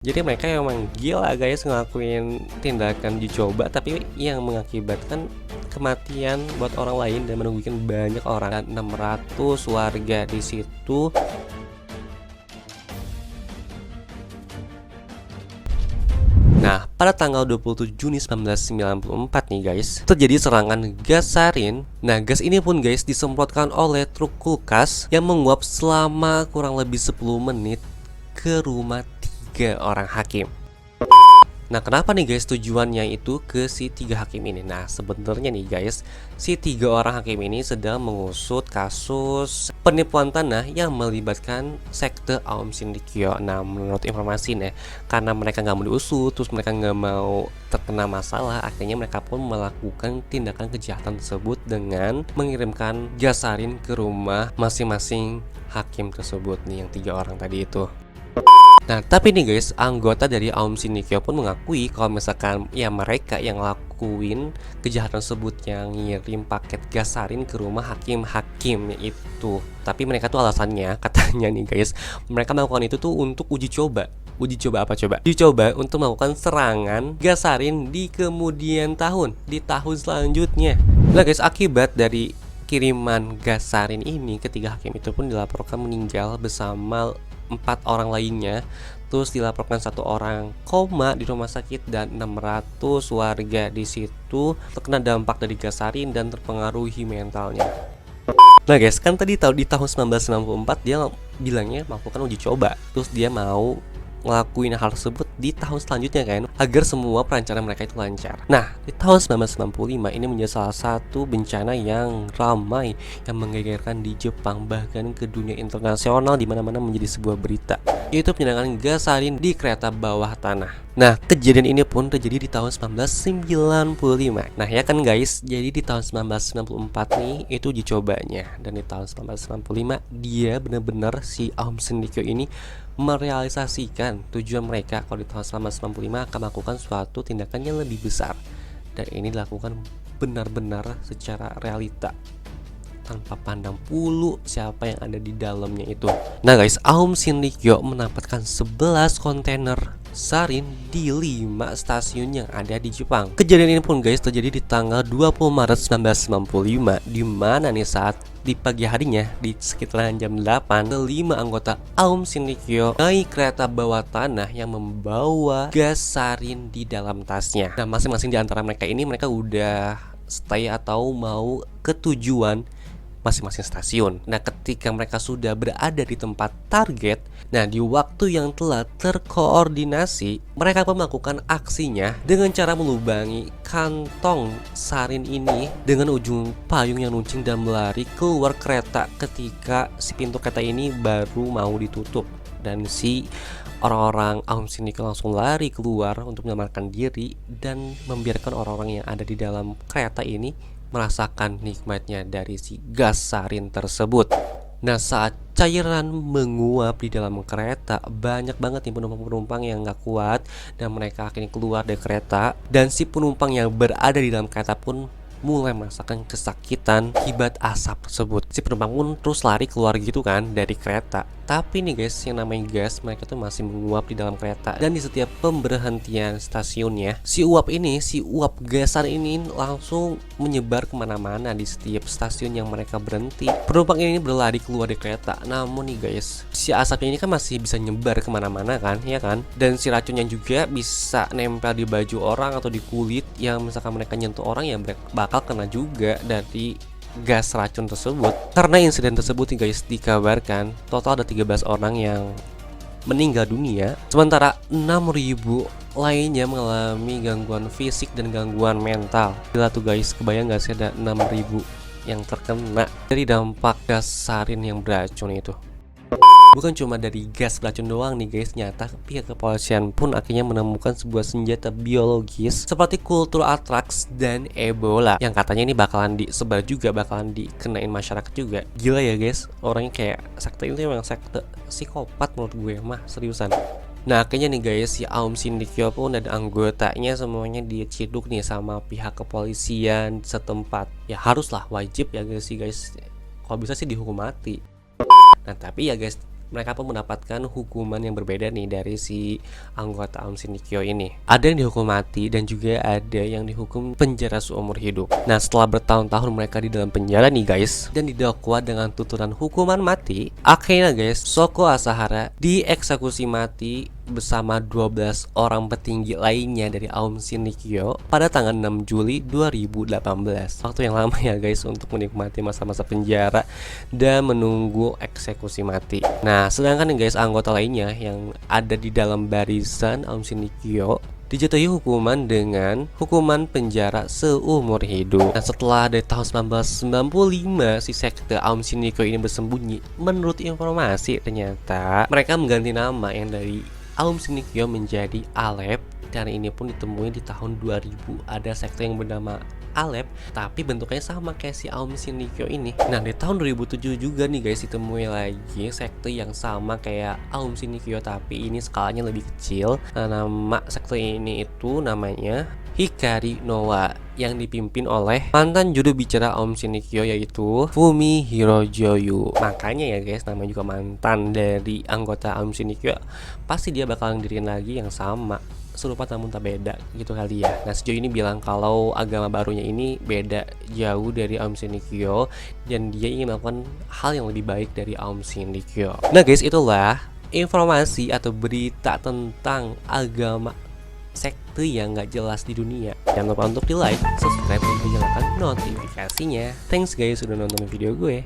Jadi mereka emang gila guys ngelakuin tindakan uji coba, tapi yang mengakibatkan kematian buat orang lain dan merugikan banyak orang. Dan 600 warga di situ. Nah, pada tanggal 27 Juni 1994 nih guys, terjadi serangan gas sarin. Nah, gas ini pun guys disemprotkan oleh truk kulkas yang menguap selama kurang lebih 10 menit ke rumah 3 orang hakim. Nah, kenapa nih guys tujuannya itu ke si 3 hakim ini? Nah, sebenarnya nih guys, si 3 orang hakim ini sedang mengusut kasus penipuan tanah yang melibatkan sekte Aum Sindikyo. Nah, menurut informasi nih, karena mereka nggak mau diusut, terus mereka nggak mau terkena masalah, akhirnya mereka pun melakukan tindakan kejahatan tersebut dengan mengirimkan gas sarin ke rumah masing-masing hakim tersebut nih, yang 3 orang tadi itu. Nah, tapi nih guys, anggota dari Aum Sindikyo pun mengakui kalau misalkan ya mereka yang lakuin kejahatan tersebut, yang ngirim paket gas sarin ke rumah hakim-hakim itu. Tapi mereka tuh alasannya, katanya nih guys, mereka melakukan itu tuh untuk uji coba. Uji coba apa coba? Uji coba untuk melakukan serangan gas sarin di kemudian tahun, di tahun selanjutnya. Nah guys, akibat dari kiriman gas sarin ini, ketiga hakim itu pun dilaporkan meninggal bersama 4 orang lainnya. Terus dilaporkan 1 orang koma di rumah sakit dan 600 warga di situ terkena dampak dari gas sarin dan terpengaruhi mentalnya. Nah guys, kan tadi tahu di tahun 1994 dia bilangnya melakukan uji coba. Terus dia mau ngelakuin hal tersebut di tahun selanjutnya kan, agar semua perencanaan mereka itu lancar. Nah, di tahun 1995 ini menjadi salah satu bencana yang ramai, yang menggegerkan di Jepang, bahkan ke dunia internasional, di mana-mana menjadi sebuah berita, yaitu penyerangan gas sarin di kereta bawah tanah. Nah, kejadian ini pun terjadi di tahun 1995. Nah, ya kan guys, jadi di tahun 1994 nih itu uji cobanya, dan di tahun 1995 dia benar-benar si Aum Sindikyo ini merealisasikan tujuan mereka kalau di tahun 1995 akan melakukan suatu tindakan yang lebih besar, dan ini dilakukan benar-benar secara realita tanpa pandang bulu siapa yang ada di dalamnya itu. Nah guys, Aum Sindikyo menempatkan 11 kontainer sarin di 5 stasiun yang ada di Jepang. Kejadian ini pun guys terjadi di tanggal 20 Maret 1995, di mana nih saat di pagi harinya di sekitaran jam 8, 5 anggota Aum Sindikyo naik kereta bawah tanah yang membawa gas sarin di dalam tasnya. Nah, masing-masing di antara mereka ini mereka udah stay atau mau ke tujuan masing-masing stasiun. Nah, ketika mereka sudah berada di tempat target, nah di waktu yang telah terkoordinasi, mereka pun melakukan aksinya dengan cara melubangi kantong sarin ini dengan ujung payung yang runcing dan berlari keluar kereta ketika si pintu kereta ini baru mau ditutup. Dan si orang-orang Aum Sindikyo langsung lari keluar untuk menyelamatkan diri dan membiarkan orang-orang yang ada di dalam kereta ini merasakan nikmatnya dari si gas sarin tersebut. Nah, saat cairan menguap di dalam kereta, banyak banget nih penumpang-penumpang yang gak kuat dan mereka akhirnya keluar dari kereta. Dan si penumpang yang berada di dalam kereta pun mulai merasakan kesakitan akibat asap tersebut. Si penumpang pun terus lari keluar gitu kan dari kereta. Tapi nih guys, yang namanya gas, mereka tuh masih menguap di dalam kereta. Dan di setiap pemberhentian stasiunnya, si uap gasan ini langsung menyebar kemana-mana di setiap stasiun yang mereka berhenti. Penumpang ini berlari keluar dari kereta. Namun nih guys, si asapnya ini kan masih bisa nyebar kemana-mana kan, ya kan? Dan si racunnya juga bisa nempel di baju orang atau di kulit, yang misalkan mereka nyentuh orang ya bakal kena juga dari gas racun tersebut. Karena insiden tersebut nih guys, dikabarkan total ada 13 orang yang meninggal dunia, sementara 6.000 lainnya mengalami gangguan fisik dan gangguan mental. Gila tuh guys, kebayang gak sih ada 6.000 yang terkena dari dampak gas sarin yang beracun itu. Bukan cuma dari gas beracun doang nih guys, nyata pihak kepolisian pun akhirnya menemukan sebuah senjata biologis seperti kultur antraks dan Ebola, yang katanya ini bakalan disebar juga, bakalan dikenain masyarakat juga. Gila ya guys, orangnya kayak sekte itu emang sekte psikopat menurut gue mah, seriusan. Nah, akhirnya nih guys, si Aum Sindikyo pun dan anggotanya semuanya diciduk nih sama pihak kepolisian setempat. Ya haruslah, wajib ya guys sih guys, kalau bisa sih dihukum mati. Nah, tapi ya guys, mereka pun mendapatkan hukuman yang berbeda nih dari si anggota Aum Shinrikyo ini. Ada yang dihukum mati dan juga ada yang dihukum penjara seumur hidup. Nah, setelah bertahun-tahun mereka di dalam penjara nih guys, dan didakwa dengan tuntutan hukuman mati, akhirnya guys, Shoko Asahara dieksekusi mati bersama 12 orang petinggi lainnya dari Aum Shinrikyo pada tanggal 6 Juli 2018. Waktu yang lama ya guys untuk menikmati masa-masa penjara dan menunggu eksekusi mati. Nah, sedangkan guys anggota lainnya yang ada di dalam barisan Aum Shinrikyo dijatuhi hukuman dengan hukuman penjara seumur hidup. Nah, setelah dari tahun 1995 si sekte Aum Shinrikyo ini bersembunyi, menurut informasi ternyata mereka mengganti nama yang dari Aum Shinrikyo menjadi Alep, dan ini pun ditemui di tahun 2000. Ada sekte yang bernama Alep tapi bentuknya sama kayak si Aum Shinrikyo ini. Nah, di tahun 2007 juga nih guys ditemui lagi sekte yang sama kayak Aum Shinrikyo tapi ini skalanya lebih kecil. Nah, nama sekte ini itu namanya Hikari Noa yang dipimpin oleh mantan juru bicara Aum Shinrikyo yaitu Fumi Hirojoyu. Makanya ya guys, namanya juga mantan dari anggota Aum Shinrikyo, pasti dia bakal ngedirin lagi yang sama, serupa namun tak beda gitu kali ya. Nah, sejauh ini bilang kalau agama barunya ini beda jauh dari Aum Shinrikyo dan dia ingin melakukan hal yang lebih baik dari Aum Shinrikyo. Nah guys, itulah informasi atau berita tentang agama sekte yang gak jelas di dunia. Jangan lupa untuk di like, subscribe, dan nyalakan notifikasinya. Thanks guys sudah nonton video gue.